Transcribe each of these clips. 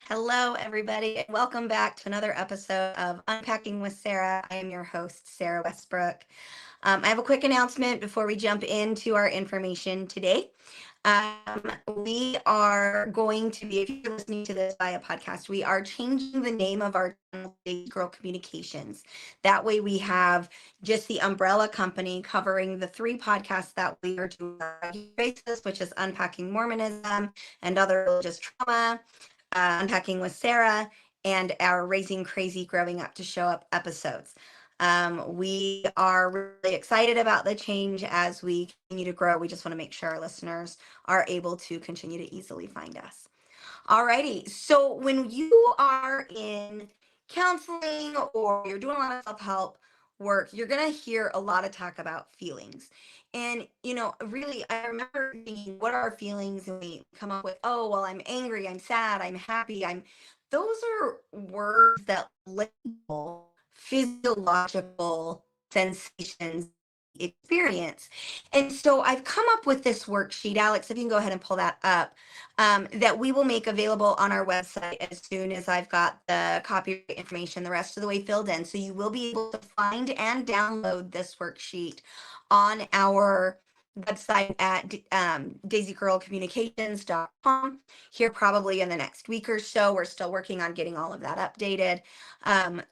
Hello, everybody, and welcome back to another episode of Unpacking with Sarah. I am your host, Sarah Westbrook. I have a quick announcement before we jump into our information today. We are going to be, if you're listening to this via podcast, we are changing the name of our channel to Daisy Girl Communications. That way, we have just the umbrella company covering the three podcasts that we are doing on a regular basis, which is Unpacking Mormonism and Other Religious Trauma, Unpacking with Sarah, and our Raising Crazy Growing Up to Show Up episodes. We are really excited about the change as we continue to grow. We just want to make sure our listeners are able to continue to easily find us. Alrighty, so when you are in counseling or you're doing a lot of self-help work, you're gonna hear a lot of talk about feelings. And really, I remember thinking, what are our feelings? And we come up with, oh, well, I'm angry, I'm sad, I'm happy, I'm those are words that label physiological sensations experience. And so I've come up with this worksheet. Alex, if you can go ahead and pull that up, that we will make available on our website as soon as I've got the copyright information the rest of the way filled in. So you will be able to find and download this worksheet on our website at daisygirlcommunications.com here probably in the next week or so. We're still working on getting all of that updated.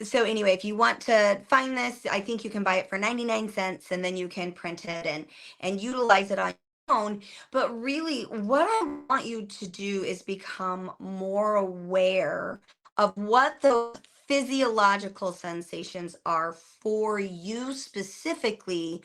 So anyway, if you want to find this, I think you can buy it for 99 cents and then you can print it and utilize it on your own. But really, what I want you to do is become more aware of what those physiological sensations are for you specifically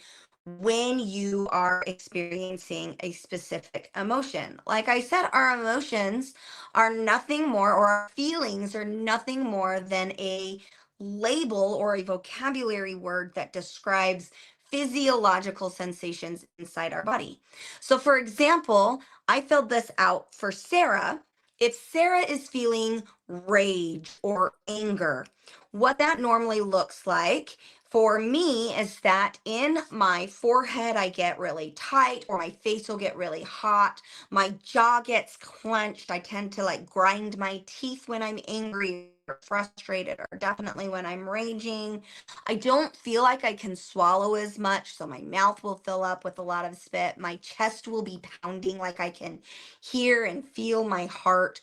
when you are experiencing a specific emotion. Like I said, our emotions are nothing more, or our feelings are nothing more than a label or a vocabulary word that describes physiological sensations inside our body. So, for example, I filled this out for Sarah. If Sarah is feeling rage or anger, what that normally looks like for me is that in my forehead, I get really tight, or my face will get really hot. My jaw gets clenched. I tend to like grind my teeth when I'm angry or frustrated, or definitely when I'm raging. I don't feel like I can swallow as much, so my mouth will fill up with a lot of spit. My chest will be pounding, like I can hear and feel my heart.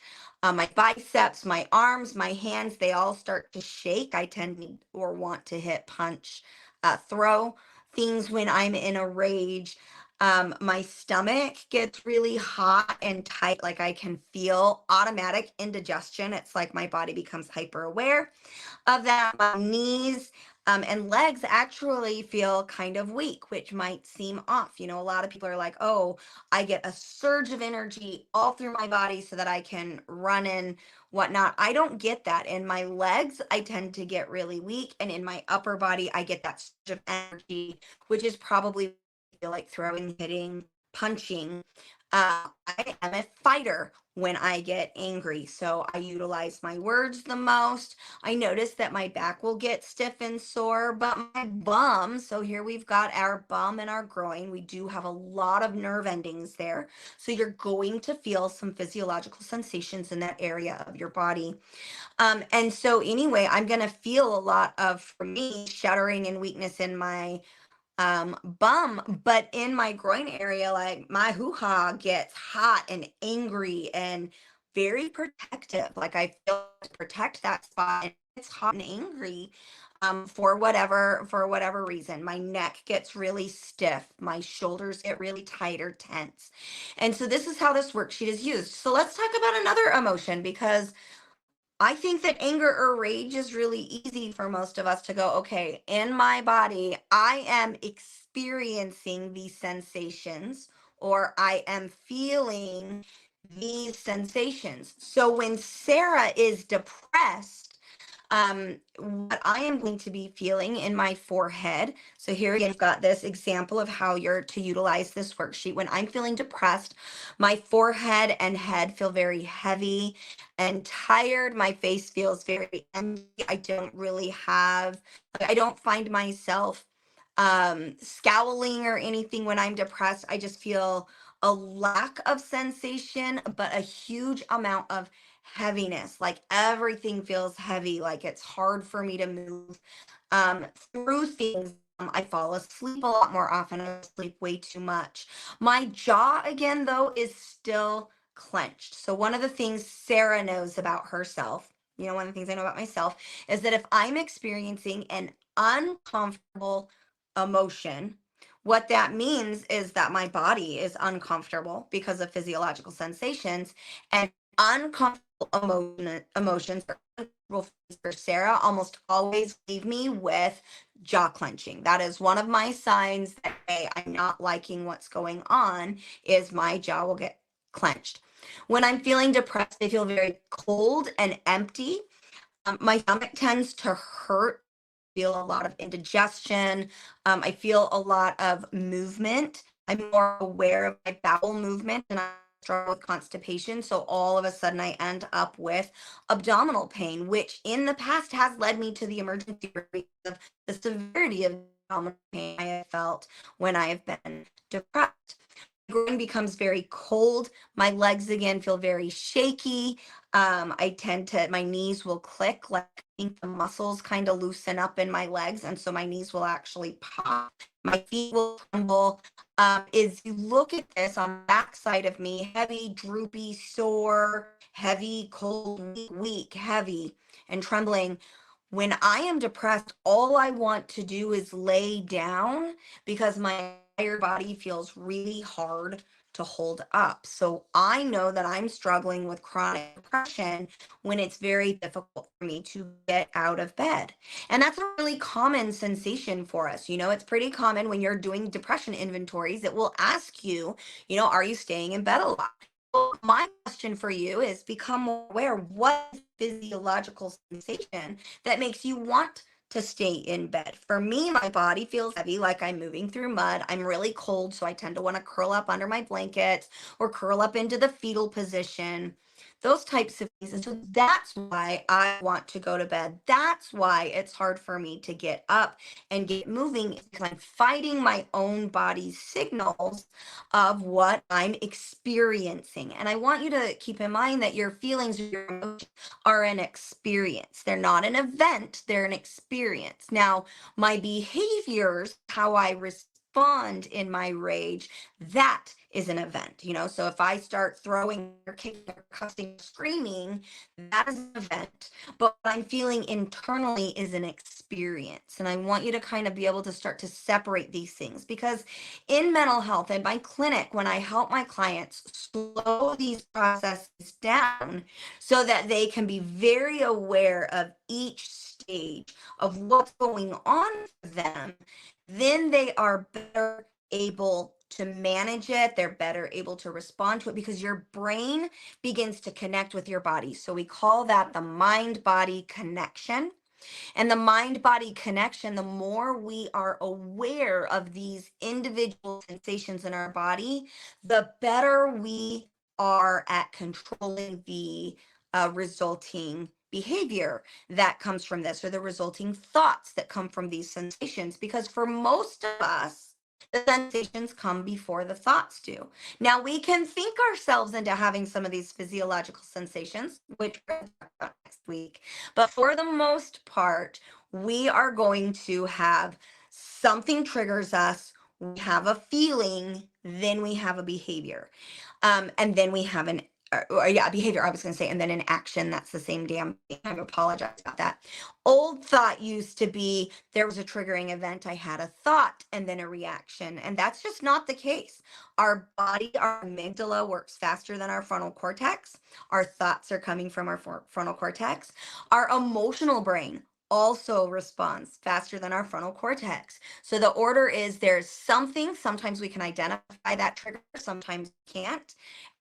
My biceps, my arms, my hands, they all start to shake. I tend to or want to hit, punch, throw things when I'm in a rage. My stomach gets really hot and tight, like I can feel automatic indigestion. It's like my body becomes hyper aware of that. My knees and legs actually feel kind of weak, which might seem off. A lot of people are like, oh, I get a surge of energy all through my body so that I can run and whatnot. I don't get that. In my legs, I tend to get really weak. And in my upper body, I get that surge of energy, which is probably feel like throwing, hitting, punching. I am a fighter when I get angry. So I utilize my words the most. I notice that my back will get stiff and sore, but my bum, so here we've got our bum and our groin. We do have a lot of nerve endings there. So you're going to feel some physiological sensations in that area of your body. And so anyway, I'm going to feel a lot of, for me, shuddering and weakness in my bum, but in my groin area, like my hoo-ha gets hot and angry and very protective. Like I feel to protect that spot, and it's hot and angry for whatever reason. My neck gets really stiff, my shoulders get really tight or tense. And so this is how this worksheet is used. So let's talk about another emotion, because I think that anger or rage is really easy for most of us to go, okay, in my body, I am experiencing these sensations, or I am feeling these sensations. So when Sarah is depressed, what I am going to be feeling in my forehead. So here again, you've got this example of how you're to utilize this worksheet. When I'm feeling depressed, my forehead and head feel very heavy and tired. My face feels very empty. I don't really have, like, I don't find myself scowling or anything when I'm depressed. I just feel a lack of sensation, but a huge amount of heaviness, like everything feels heavy, like it's hard for me to move through things. I fall asleep a lot more often. I sleep way too much. My jaw, again, though, is still clenched. So, one of the things Sarah knows about herself, one of the things I know about myself is that if I'm experiencing an uncomfortable emotion, what that means is that my body is uncomfortable because of physiological sensations, and uncomfortable emotions or uncomfortable feelings for Sarah almost always leave me with jaw clenching. That is one of my signs that, hey, I'm not liking what's going on, is my jaw will get clenched. When I'm feeling depressed, I feel very cold and empty. My stomach tends to hurt, feel a lot of indigestion. I feel a lot of movement. I'm more aware of my bowel movement, and I struggle with constipation. So all of a sudden, I end up with abdominal pain, which in the past has led me to the emergency room because of the severity of abdominal pain I have felt when I have been depressed. Groin becomes very cold. My legs again feel very shaky. My knees will click, like I think the muscles kind of loosen up in my legs. And so my knees will actually pop. My feet will tremble. Is you look at this on the back side of me, heavy, droopy, sore, heavy, cold, weak, heavy, and trembling. When I am depressed, all I want to do is lay down because my entire body feels really hard to hold up. So I know that I'm struggling with chronic depression when it's very difficult for me to get out of bed. And that's a really common sensation for us. It's pretty common when you're doing depression inventories. It will ask you, are you staying in bed a lot? Well, my question for you is become more aware, what physiological sensation that makes you want to stay in bed. For me, my body feels heavy, like I'm moving through mud. I'm really cold, so I tend to want to curl up under my blankets or curl up into the fetal position, those types of things. And so that's why I want to go to bed. That's why it's hard for me to get up and get moving, because I'm fighting my own body's signals of what I'm experiencing. And I want you to keep in mind that your feelings, your emotions are an experience. They're not an event, they're an experience. Now, my behaviors, how I respond in my rage, that is an event. So if I start throwing or kicking or cussing, screaming, that is an event. But what I'm feeling internally is an experience. And I want you to kind of be able to start to separate these things, because in mental health and my clinic, when I help my clients slow these processes down so that they can be very aware of each stage of what's going on for them, then they are better able to manage it. They're better able to respond to it because your brain begins to connect with your body. So we call that the mind body connection. And the mind body connection, the more we are aware of these individual sensations in our body, the better we are at controlling the resulting behavior that comes from this, or the resulting thoughts that come from these sensations. Because for most of us, the sensations come before the thoughts do. Now, we can think ourselves into having some of these physiological sensations, which we're going to talk about next week. But for the most part, we are going to have something triggers us, we have a feeling, then we have a behavior. And then we have yeah, behavior, I was going to say, and then an action. That's the same damn thing. I apologize about that. Old thought used to be there was a triggering event. I had a thought and then a reaction. And that's just not the case. Our body, our amygdala works faster than our frontal cortex. Our thoughts are coming from our frontal cortex. Our emotional brain also responds faster than our frontal cortex. So the order is, there's something, sometimes we can identify that trigger, sometimes we can't.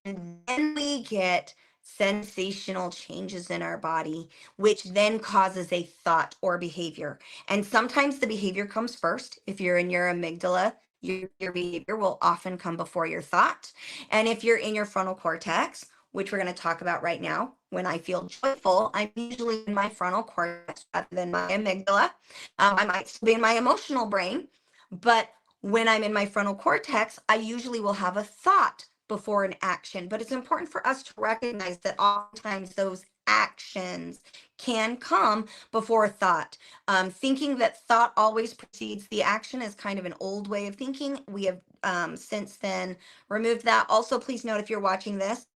And then we get sensational changes in our body, which then causes a thought or behavior. And sometimes the behavior comes first. If you're in your amygdala, your behavior will often come before your thought. And if you're in your frontal cortex, which we're going to talk about right now, when I feel joyful, I'm usually in my frontal cortex rather than my amygdala. I might still be in my emotional brain, but when I'm in my frontal cortex, I usually will have a thought before an action. But it's important for us to recognize that oftentimes those actions can come before thought. Thinking that thought always precedes the action is kind of an old way of thinking. We have since then removed that. Also, please note if you're watching this,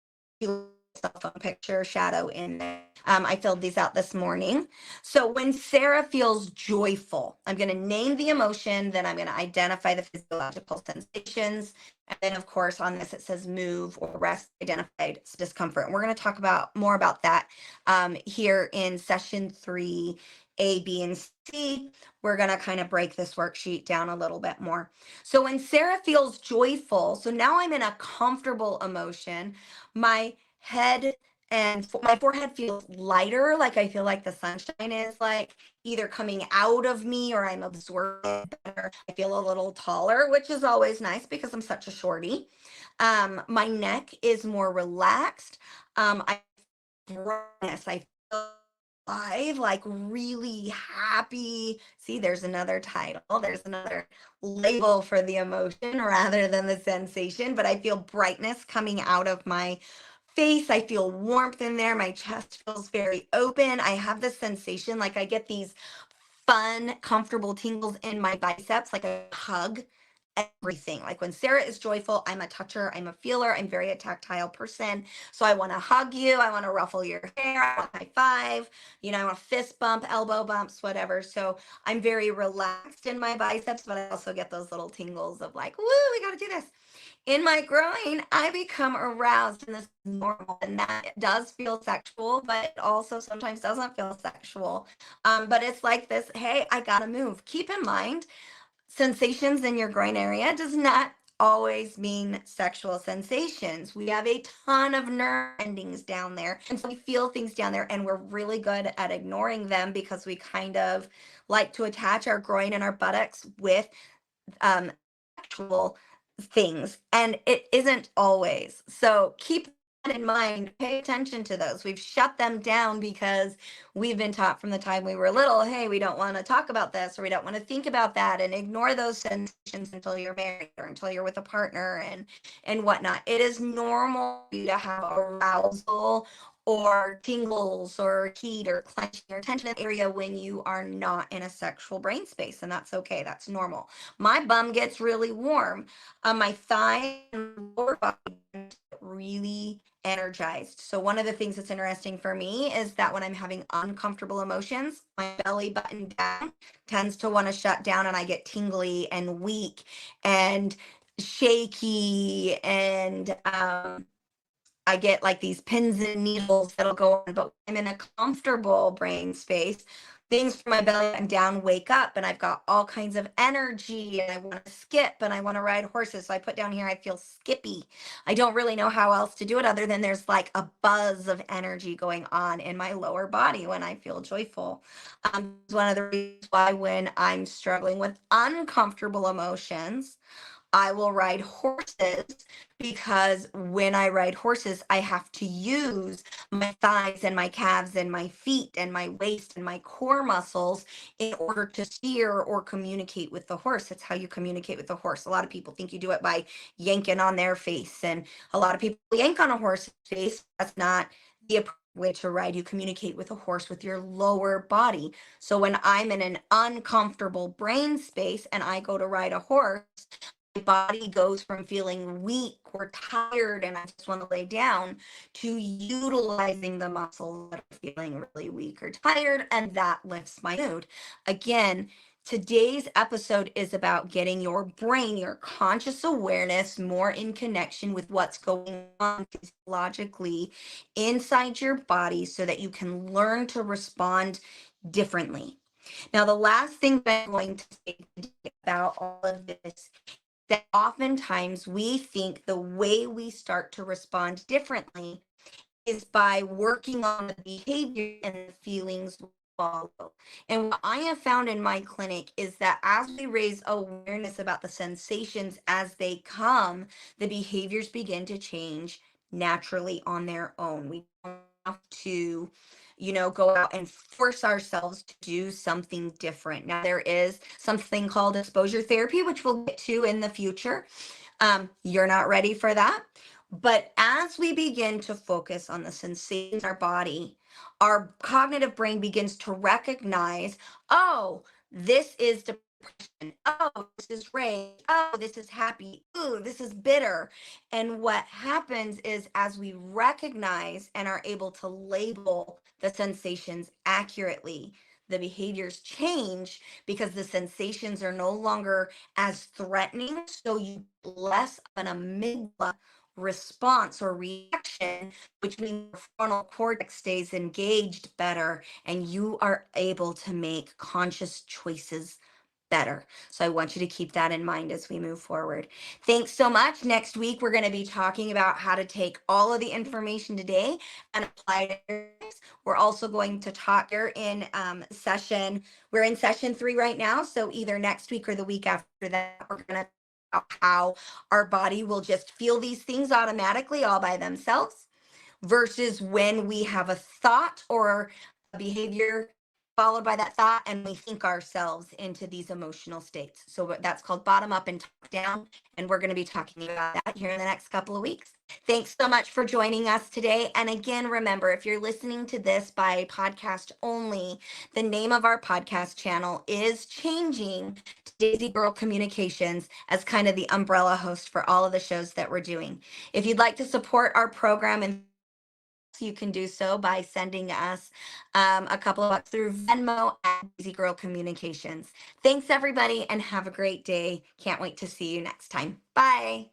cell phone picture shadow in there. I filled these out this morning. So when Sarah feels joyful, I'm going to name the emotion, then I'm going to identify the physiological sensations. And then, of course, on this, it says move or rest, identified discomfort. And we're going to talk about more about that here in session 3, A, B, and C. We're going to kind of break this worksheet down a little bit more. So when Sarah feels joyful, so now I'm in a comfortable emotion, my head and my forehead feels lighter, like I feel like the sunshine is like either coming out of me or I'm absorbing it better. I feel a little taller, which is always nice because I'm such a shorty. My neck is more relaxed. I brightness. I feel alive, like really happy. See, there's another title. There's another label for the emotion rather than the sensation, but I feel brightness coming out of my face. I feel warmth in there. My chest feels very open. I have this sensation like I get these fun, comfortable tingles in my biceps, like a hug everything. Like when Sarah is joyful, I'm a toucher, I'm a feeler, I'm very a tactile person. So I want to hug you, I want to ruffle your hair, I want high five, I want a fist bump, elbow bumps, whatever. So I'm very relaxed in my biceps, but I also get those little tingles of like, woo, we got to do this. In my groin, I become aroused, and this is normal, and that does feel sexual, but it also sometimes doesn't feel sexual. But it's like this, hey, I gotta move. Keep in mind, sensations in your groin area does not always mean sexual sensations. We have a ton of nerve endings down there. And so we feel things down there and we're really good at ignoring them because we kind of like to attach our groin and our buttocks with sexual things. And it isn't always. So keep that in mind. Pay attention to those. We've shut them down because we've been taught from the time we were little, hey, we don't want to talk about this or we don't want to think about that, and ignore those sensations until you're married or until you're with a partner and whatnot. It is normal to have arousal or tingles or heat or clenching or tension in the area when you are not in a sexual brain space, and that's okay. That's normal. My bum gets really warm. My thigh and lower body really energized. So one of the things that's interesting for me is that when I'm having uncomfortable emotions, my belly button down tends to want to shut down and I get tingly and weak and shaky, and I get like these pins and needles that'll go on, but I'm in a comfortable brain space. Things from my belly and down wake up, and I've got all kinds of energy, and I want to skip and I want to ride horses. So I put down here, I feel skippy. I don't really know how else to do it other than there's like a buzz of energy going on in my lower body when I feel joyful. It's one of the reasons why when I'm struggling with uncomfortable emotions, I will ride horses, because when I ride horses, I have to use my thighs and my calves and my feet and my waist and my core muscles in order to steer or communicate with the horse. That's how you communicate with the horse. A lot of people think you do it by yanking on their face, and a lot of people yank on a horse's face. That's not the appropriate way to ride. You communicate with a horse with your lower body. So when I'm in an uncomfortable brain space and I go to ride a horse, body goes from feeling weak or tired and I just want to lay down to utilizing the muscles that are feeling really weak or tired, and that lifts my mood. Again, today's episode is about getting your brain, your conscious awareness, more in connection with what's going on physiologically inside your body so that you can learn to respond differently. Now, the last thing that I'm going to say about all of this, that oftentimes we think the way we start to respond differently is by working on the behavior and the feelings we follow. And what I have found in my clinic is that as we raise awareness about the sensations as they come, the behaviors begin to change naturally on their own. We don't have to go out and force ourselves to do something different. Now, there is something called exposure therapy, which we'll get to in the future. You're not ready for that. But as we begin to focus on the sensations in our body, our cognitive brain begins to recognize, oh, this is depression. Oh, this is rage. Oh, this is happy. Ooh, this is bitter. And what happens is as we recognize and are able to label the sensations accurately, the behaviors change because the sensations are no longer as threatening. So you less of an amygdala response or reaction, which means your frontal cortex stays engaged better and you are able to make conscious choices better. So I want you to keep that in mind as we move forward. Thanks so much. Next week, we're going to be talking about how to take all of the information today and apply it to your lives. We're also going to talk here in we're in session 3 right now. So either next week or the week after that, we're going to how our body will just feel these things automatically all by themselves versus when we have a thought or a behavior followed by that thought and we think ourselves into these emotional states. So that's called bottom up and top down. And we're going to be talking about that here in the next couple of weeks. Thanks so much for joining us today. And again, remember, if you're listening to this by podcast only, the name of our podcast channel is changing to Daisy Girl Communications as kind of the umbrella host for all of the shows that we're doing. If you'd like to support our program and you can do so by sending us a couple of bucks through Venmo at Easy Girl Communications. Thanks, everybody, and have a great day. Can't wait to see you next time. Bye.